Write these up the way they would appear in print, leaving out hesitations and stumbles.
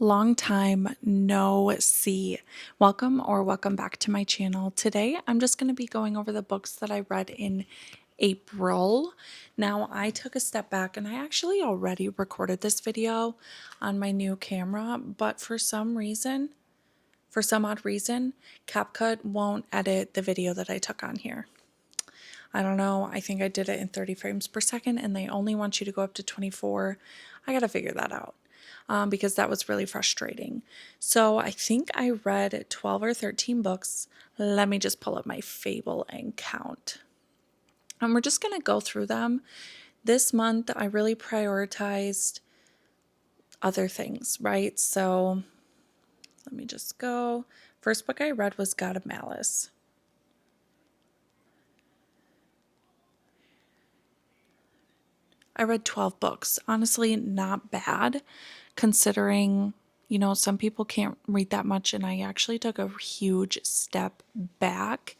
Long time no see. Welcome back to my channel. Today I'm just going to be going over the books that I read in April. Now I took a step back and I actually already recorded this video on my new camera, but for some odd reason, CapCut won't edit the video that I took on here. I don't know. I think I did it in 30 frames per second and they only want you to go up to 24. I got to figure that out because that was really frustrating. So I think I read 12 or 13 books. Let me just pull up my Fable and count. And we're just going to go through them. This month, I really prioritized other things, right? So let me just go. First book I read was God of Malice. I read 12 books. Honestly, not bad considering, some people can't read that much, and I actually took a huge step back.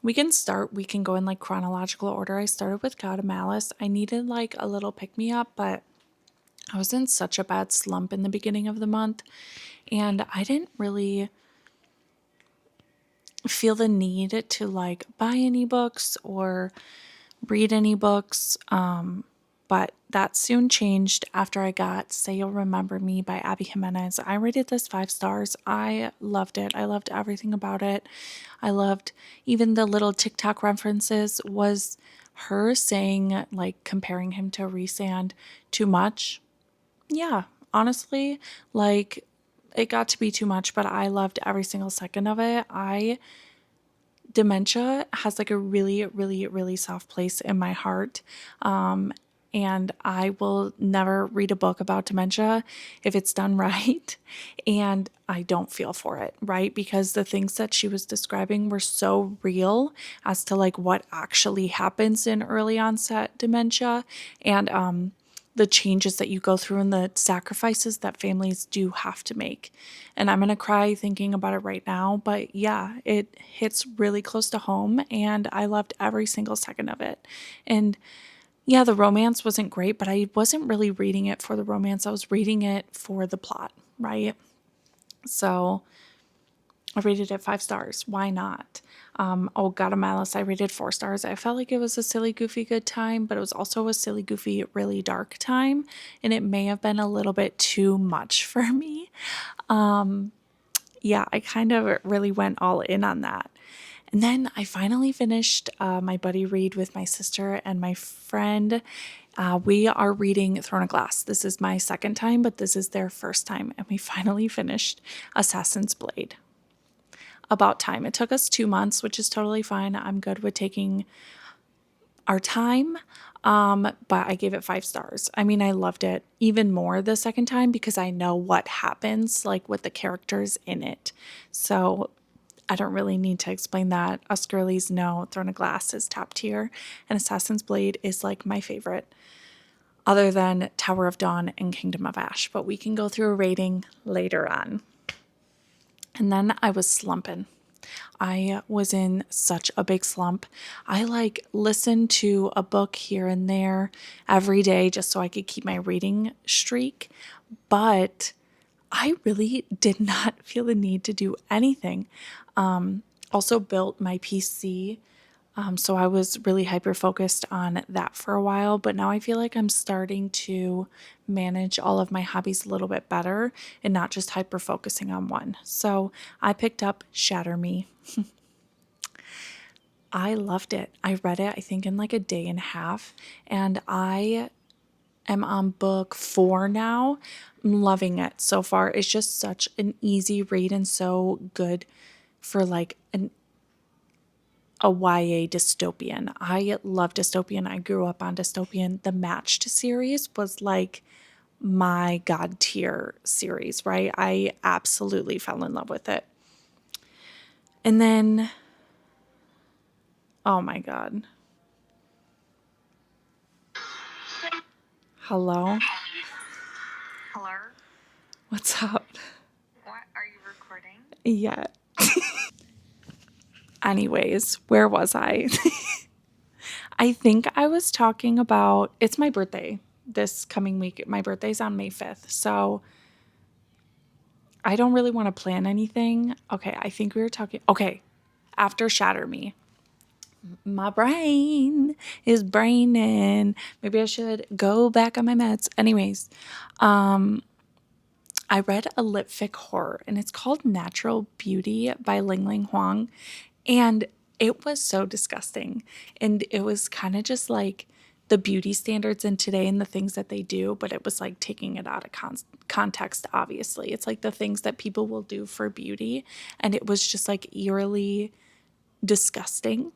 We can go in like chronological order. I started with God of Malice. I needed like a little pick-me-up, but I was in such a bad slump in the beginning of the month, and I didn't really feel the need to like buy any books or read any books. But that soon changed after I got Say You'll Remember Me by Abby Jimenez. I rated this 5 stars. I loved it. I loved everything about it. I loved even the little TikTok references. Was her saying, like, comparing him to Rhysand too much? Yeah, honestly, like, it got to be too much, but I loved every single second of it. Dementia has like a really, really, really soft place in my heart. And I will never read a book about dementia if it's done right. And I don't feel for it, right? Because the things that she was describing were so real as to like what actually happens in early onset dementia. And the changes that you go through and the sacrifices that families do have to make. And I'm going to cry thinking about it right now. But yeah, it hits really close to home and I loved every single second of it. And yeah, the romance wasn't great, but I wasn't really reading it for the romance. I was reading it for the plot, right? So I rated it 5 stars. Why not? God of Malice, I rated 4 stars. I felt like it was a silly, goofy, good time, but it was also a silly, goofy, really dark time. And it may have been a little bit too much for me. Yeah, I kind of really went all in on that. And then I finally finished my buddy read with my sister and my friend. We are reading Throne of Glass. This is my second time, but this is their first time. And we finally finished Assassin's Blade. About time. It took us 2 months, which is totally fine. I'm good with taking our time. But I gave it 5 stars. I mean, I loved it even more the second time because I know what happens like with the characters in it. So I don't really need to explain that. Us girlies know Throne of Glass is top tier and Assassin's Blade is like my favorite other than Tower of Dawn and Kingdom of Ash, but we can go through a rating later on. And then I was slumping. I was in such a big slump. I like listened to a book here and there every day just so I could keep my reading streak, but I really did not feel the need to do anything. Also built my PC. So I was really hyper focused on that for a while, but now I feel like I'm starting to manage all of my hobbies a little bit better and not just hyper focusing on one. So I picked up Shatter Me. I loved it. I read it, I think, in like a day and a half, and I am on book 4 now. I'm loving it so far. It's just such an easy read and so good for like a YA dystopian. I love dystopian. I grew up on dystopian. The Matched series was like my god tier series, right? I absolutely fell in love with it. And then, oh my god. Hello? Hello? What's up? What? Are you recording? Yeah. Anyways, where was I? I think I was talking about, it's my birthday. this coming week. My birthday's on May 5th. So I don't really want to plan anything. Okay, I think we were talking. Okay, after Shatter Me. My brain is braining. Maybe I should go back on my meds. Anyways, I read a lit fic horror and it's called Natural Beauty by Ling Ling Huang. And it was so disgusting. And it was kind of just like the beauty standards in today and the things that they do, but it was like taking it out of context, obviously. It's like the things that people will do for beauty. And it was just like eerily disgusting,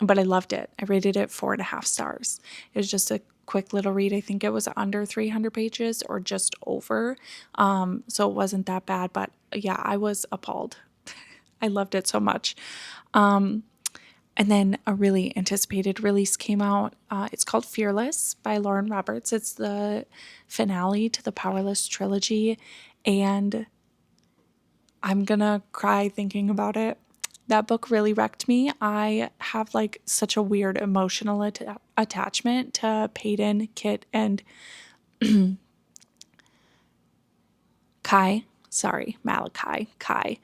but I loved it. I rated it 4.5 stars. It was just a quick little read. I think it was under 300 pages or just over. So it wasn't that bad, but yeah, I was appalled. I loved it so much. And then a really anticipated release came out. It's called Fearless by Lauren Roberts. It's the finale to the Powerless trilogy, and I'm gonna cry thinking about it. That book really wrecked me. I have like such a weird emotional attachment to Peyton, Kit, and Kai. Sorry, Malachi, Kai.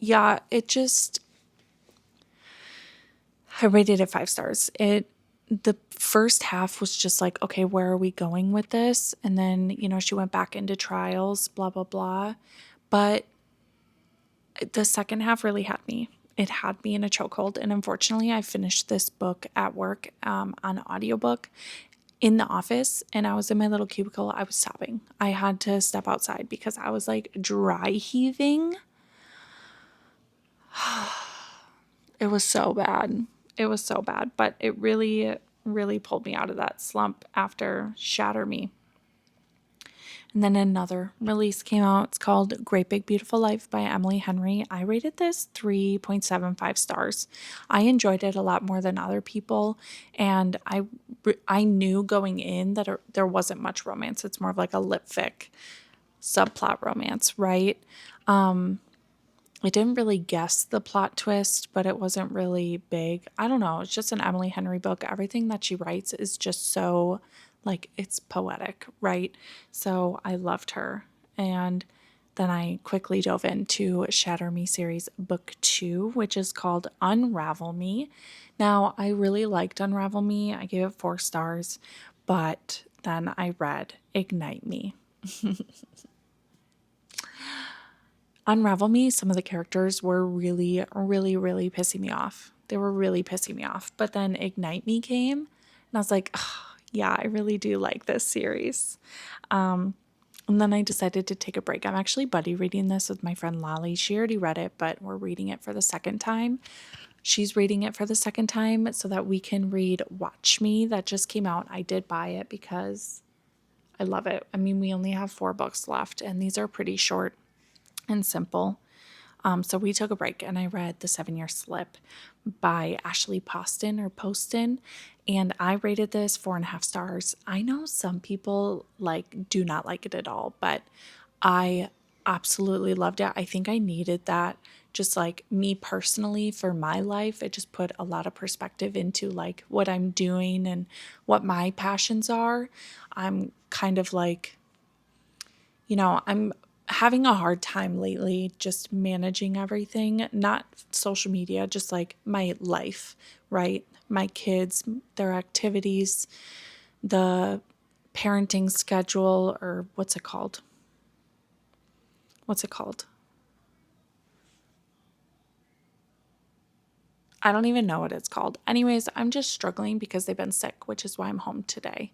Yeah, it just, I rated it 5 stars. The first half was just like, okay, where are we going with this? And then, she went back into trials, blah, blah, blah. But the second half really had me. It had me in a chokehold. And unfortunately, I finished this book at work on audiobook in the office, and I was in my little cubicle. I was sobbing. I had to step outside because I was like dry heaving. It was so bad. It was so bad, but it really, really pulled me out of that slump after Shatter Me. And then another release came out. It's called Great Big Beautiful Life by Emily Henry. I rated this 3.75 stars. I enjoyed it a lot more than other people. And I knew going in that there wasn't much romance. It's more of like a lit fic subplot romance, right? I didn't really guess the plot twist, but it wasn't really big. I don't know. It's just an Emily Henry book. Everything that she writes is just so, like, it's poetic, right? So I loved her. And then I quickly dove into Shatter Me series book 2, which is called Unravel Me. Now, I really liked Unravel Me. I gave it 4 stars, but then I read Ignite Me. Unravel Me, some of the characters were really, really, really pissing me off. They were really pissing me off. But then Ignite Me came, and I was like, oh, yeah, I really do like this series. And then I decided to take a break. I'm actually buddy reading this with my friend Lolly. She already read it, but we're reading it for the second time. She's reading it for the second time so that we can read Watch Me that just came out. I did buy it because I love it. I mean, we only have 4 books left, and these are pretty short and simple. So we took a break and I read The 7-Year Slip by Ashley Poston, and I rated this 4.5 stars. I know some people do not like it at all, but I absolutely loved it. I think I needed that, just like me personally for my life. It just put a lot of perspective into like what I'm doing and what my passions are. I'm kind of like, I'm having a hard time lately just managing everything, not social media, just like my life, right? My kids, their activities, the parenting schedule, or what's it called? What's it called? I don't even know what it's called. Anyways, I'm just struggling because they've been sick, which is why I'm home today.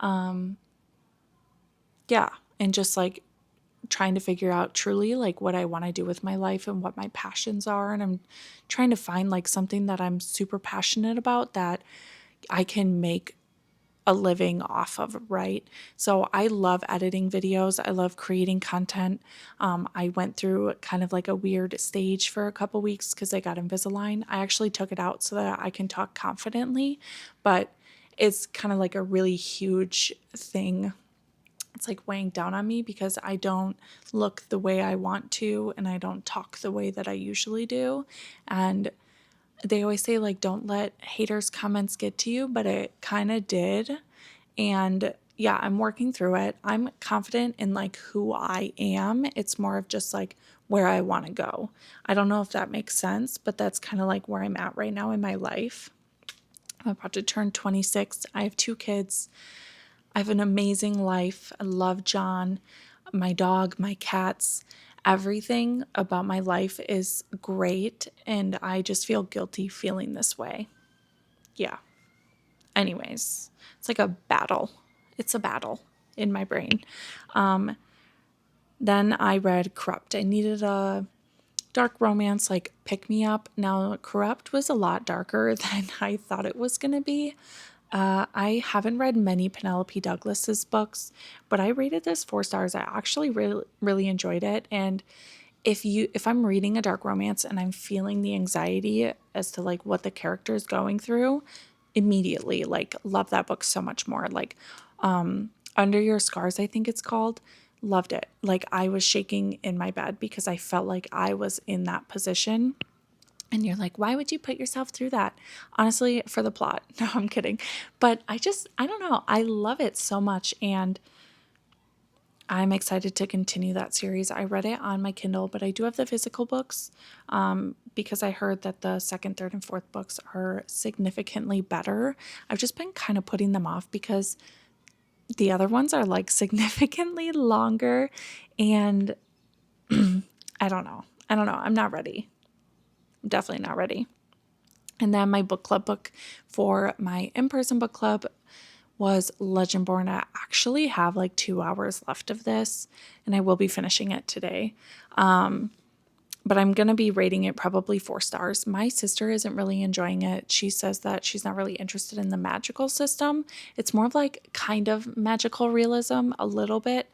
Yeah. And just like trying to figure out truly like what I want to do with my life and what my passions are. And I'm trying to find like something that I'm super passionate about that I can make a living off of, right? So I love editing videos. I love creating content. I went through kind of like a weird stage for a couple weeks because I got Invisalign. I actually took it out so that I can talk confidently, but it's kind of like a really huge thing. It's like weighing down on me because I don't look the way I want to and I don't talk the way that I usually do. And they always say, like, don't let haters' comments get to you, but it kind of did. And yeah, I'm working through it. I'm confident in like who I am. It's more of just like where I want to go. I don't know if that makes sense, but that's kind of like where I'm at right now in my life. I'm about to turn 26. I have 2 kids. I have an amazing life. I love John, my dog, my cats. Everything about my life is great, and I just feel guilty feeling this way. Yeah. Anyways, it's like a battle. It's a battle in my brain. Then I read Corrupt. I needed a dark romance, like pick me up. Now, Corrupt was a lot darker than I thought it was going to be. I haven't read many Penelope Douglas's books, but I rated this 4 stars. I actually really enjoyed it. And if I'm reading a dark romance and I'm feeling the anxiety as to like what the character is going through, immediately like love that book so much more. Like Under Your Scars, I think it's called. Loved it. Like I was shaking in my bed because I felt like I was in that position. And you're like, why would you put yourself through that? Honestly, for the plot. No, I'm kidding. But I don't know. I love it so much. And I'm excited to continue that series. I read it on my Kindle, but I do have the physical books because I heard that the second, third, and fourth books are significantly better. I've just been kind of putting them off because the other ones are like significantly longer. And I don't know. I'm not ready. I'm definitely not ready. And then my book club book for my in-person book club was Legendborn. I actually have like 2 hours left of this, and I will be finishing it today. But I'm going to be rating it probably 4 stars. My sister isn't really enjoying it. She says that she's not really interested in the magical system. It's more of like kind of magical realism, a little bit.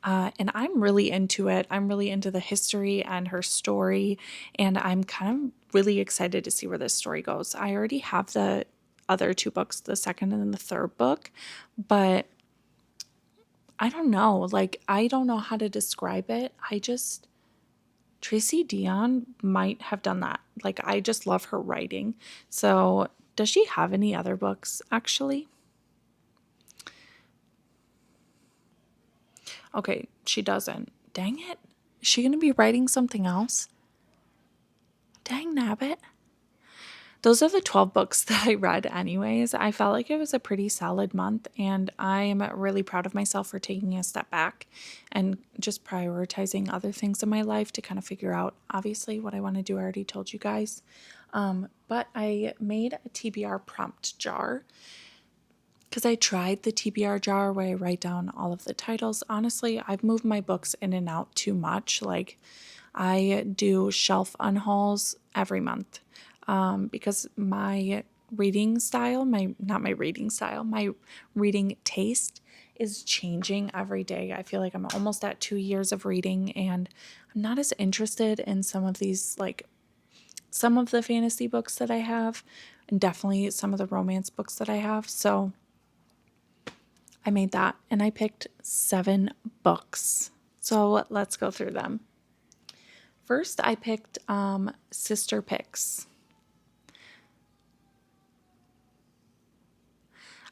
And I'm really into it. I'm really into the history and her story. And I'm kind of really excited to see where this story goes. I already have the other 2 books, the second and the third book, but I don't know. Like, I don't know how to describe it. Tracy Dion might have done that. Like, I just love her writing. So, does she have any other books, actually? Okay, she doesn't. Dang it. Is she going to be writing something else? Dang nabbit. Those are the 12 books that I read anyways. I felt like it was a pretty solid month, and I am really proud of myself for taking a step back and just prioritizing other things in my life to kind of figure out, obviously, what I want to do. I already told you guys. But I made a TBR prompt jar because I tried the TBR jar where I write down all of the titles. Honestly, I've moved my books in and out too much. Like, I do shelf unhauls every month because my reading style, my reading taste is changing every day. I feel like I'm almost at 2 years of reading, and I'm not as interested in some of these, like some of the fantasy books that I have, and definitely some of the romance books that I have. So I made that, and I picked 7 books. So let's go through them. First, I picked Sister Picks.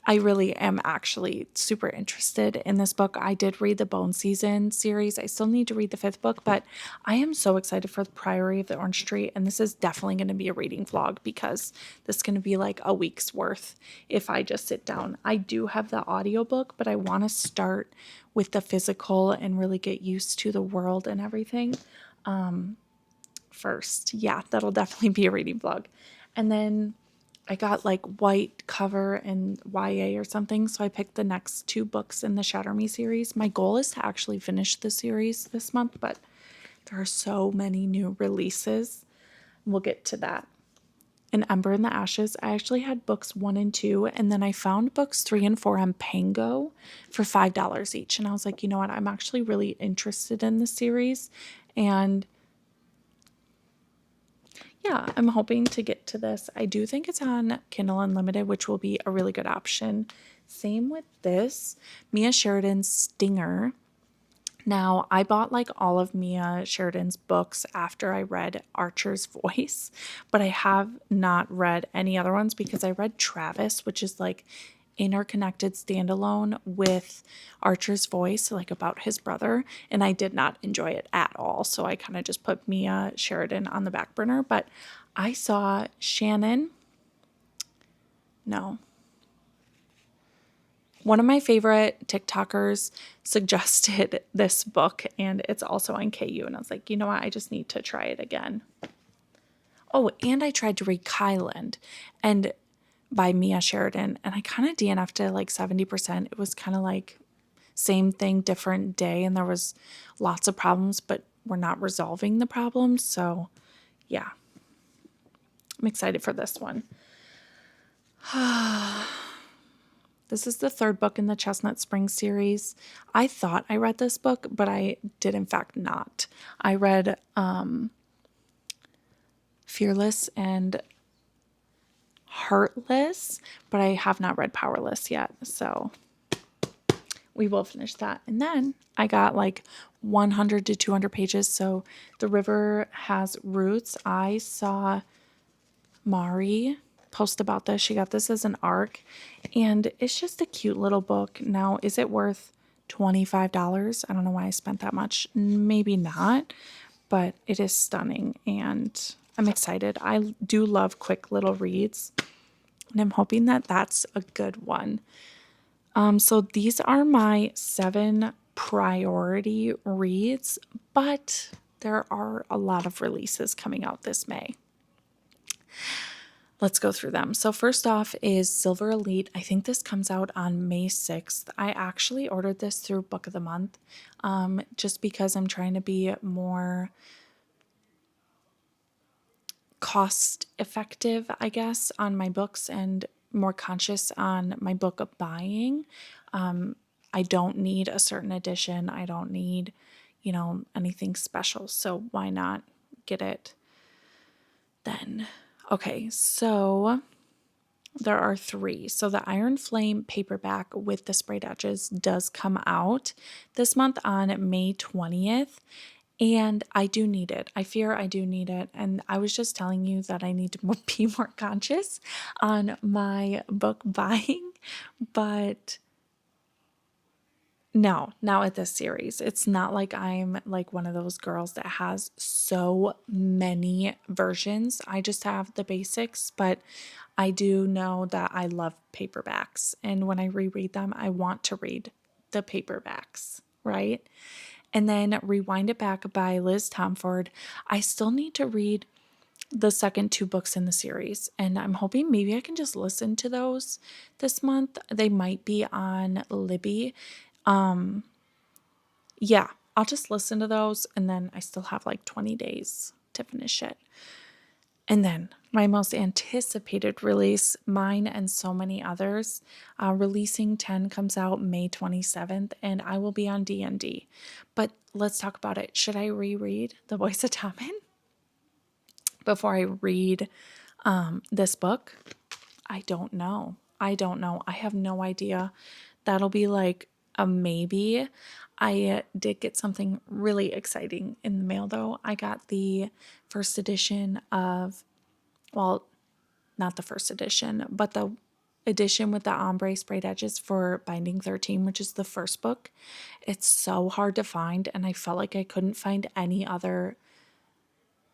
I really am actually super interested in this book. I did read the Bone Season series. I still need to read the 5th book, but I am so excited for the Priory of the Orange Tree, and this is definitely going to be a reading vlog because this is going to be like a week's worth if I just sit down. I do have the audiobook, but I want to start with the physical and really get used to the world and everything first. Yeah, that'll definitely be a reading vlog. And then I got like white cover and YA or something, so I picked the next 2 books in the Shatter Me series. My goal is to actually finish the series this month, but there are so many new releases. We'll get to that. In Ember in the Ashes, I actually had books 1 and 2, and then I found books 3 and 4 on Pango for $5 each. And I was like, you know what? I'm actually really interested in this series, and yeah, I'm hoping to get to this. I do think it's on Kindle Unlimited, which will be a really good option. Same with this, Mia Sheridan's Stinger. Now, I bought like all of Mia Sheridan's books after I read Archer's Voice, but I have not read any other ones because I read Travis, which is like interconnected standalone with Archer's Voice, like about his brother, and I did not enjoy it at all. So I kind of just put Mia Sheridan on the back burner, but I saw Shannon. No, one of my favorite TikTokers suggested this book, and it's also on KU. And I was like, you know what? I just need to try it again. Oh, and I tried to read Kyland and by Mia Sheridan, and I kind of DNF'd to like 70%. It was kind of like same thing, different day, and there was lots of problems, but we're not resolving the problems. So yeah, I'm excited for this one. This is the third book in the Chestnut Springs series. I thought I read this book, but I did in fact not. I read Fearless and Heartless, but I have not read Powerless yet. So we will finish that. And then I got like 100 to 200 pages. So The River Has Roots. I saw Mari post about this. She got this as an ARC, and it's just a cute little book. Now, is it worth $25? I don't know why I spent that much. Maybe not, but it is stunning, and I'm excited. I do love quick little reads, and I'm hoping that that's a good one. So these are my 7 priority reads, but there are a lot of releases coming out this May. Let's go through them. So first off is Silver Elite. I think this comes out on May 6th. I actually ordered this through Book of the Month just because I'm trying to be more cost effective, I guess, on my books and more conscious on my book buying. I don't need a certain edition. I don't need, anything special. So why not get it then? Okay, so there are 3. So the Iron Flame paperback with the sprayed edges does come out this month on May 20th. And I do need it. I fear I do need it. And I was just telling you that I need to be more conscious on my book buying. But no, not with this series. It's not like I'm like one of those girls that has so many versions. I just have the basics, but I do know that I love paperbacks. And when I reread them, I want to read the paperbacks, right? And then Rewind It Back by Liz Tomford. I still need to read the second 2 books in the series, and I'm hoping maybe I can just listen to those this month. They might be on Libby. Yeah, I'll just listen to those, and then I still have like 20 days to finish it. And then my most anticipated release, mine and so many others, Releasing 10 comes out May 27th, and I will be on D&D. But let's talk about it. Should I reread The Voice of Tommen before I read this book? I don't know. I don't know. I have no idea. That'll be like a maybe. I did get something really exciting in the mail, though. I got the first edition of, well, not the first edition, but the edition with the ombre sprayed edges for Binding 13, which is the first book. It's so hard to find, and I felt like I couldn't find any other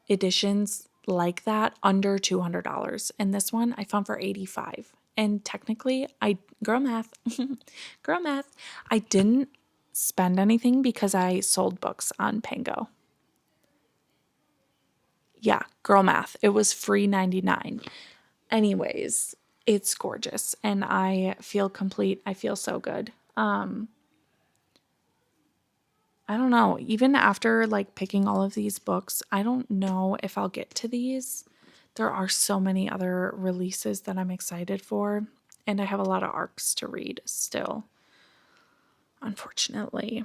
editions like that under $200. And this one I found for $85. And technically, girl math, girl math, I didn't spend anything because I sold books on Pango. Yeah, girl math. It was free 99. Anyways, it's gorgeous and I feel complete. I feel so good. I don't know. Even after like picking all of these books, I don't know if I'll get to these. There are so many other releases that I'm excited for, and I have a lot of arcs to read still, unfortunately.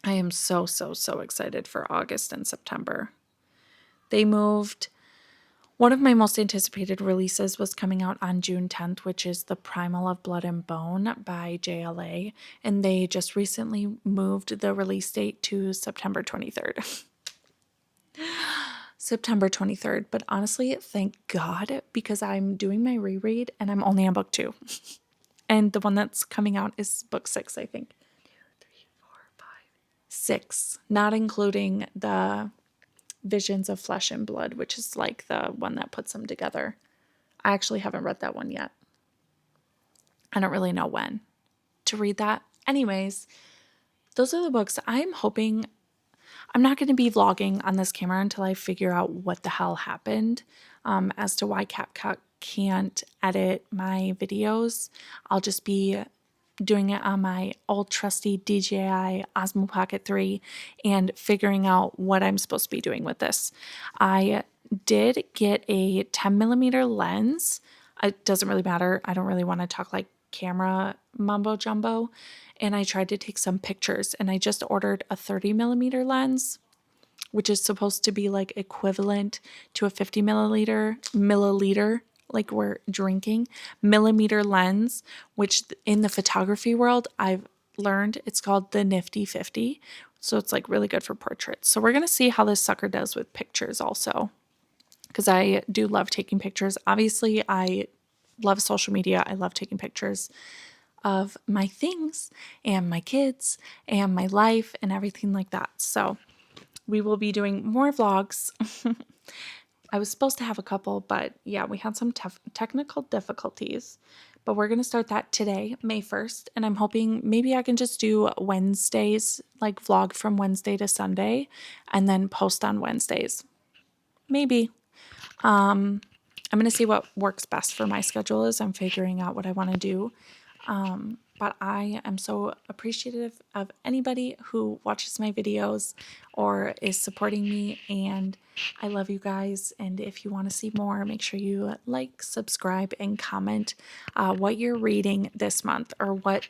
I am so, so, so excited for August and September. They moved One of my most anticipated releases was coming out on June 10th, which is The Primal of Blood and Bone by JLA, and they just recently moved the release date to September 23rd. September 23rd, but honestly, thank God, because I'm doing my reread and I'm only on book 2. And the one that's coming out is book 6, I think. 6, not including the Visions of Flesh and Blood, which is like the one that puts them together. I actually haven't read that one yet. I don't really know when to read that. Anyways, those are the books I'm hoping. I'm not going to be vlogging on this camera until I figure out what the hell happened as to why CapCut can't edit my videos. I'll just be doing it on my old trusty DJI Osmo Pocket 3 and figuring out what I'm supposed to be doing with this. I did get a 10 millimeter lens. It doesn't really matter. I don't really want to talk like camera mumbo jumbo. And I tried to take some pictures, and I just ordered a 30 millimeter lens, which is supposed to be like equivalent to a 50 milliliter, like we're drinking, millimeter lens, which in the photography world, I've learned it's called the Nifty 50. So it's like really good for portraits. So we're going to see how this sucker does with pictures also, because I do love taking pictures. Obviously, I love social media. I love taking pictures of my things and my kids and my life and everything like that. So we will be doing more vlogs. I was supposed to have a couple, but yeah, we had some technical difficulties. But we're going to start that today, May 1st. And I'm hoping maybe I can just do Wednesdays, like vlog from Wednesday to Sunday, and then post on Wednesdays. Maybe. I'm going to see what works best for my schedule as I'm figuring out what I want to do. But I am so appreciative of anybody who watches my videos or is supporting me, and I love you guys. And if you want to see more, make sure you like, subscribe, and comment what you're reading this month or what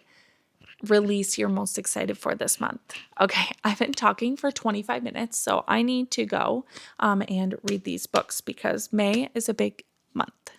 release you're most excited for this month. Okay, I've been talking for 25 minutes, so I need to go and read these books because May is a big month.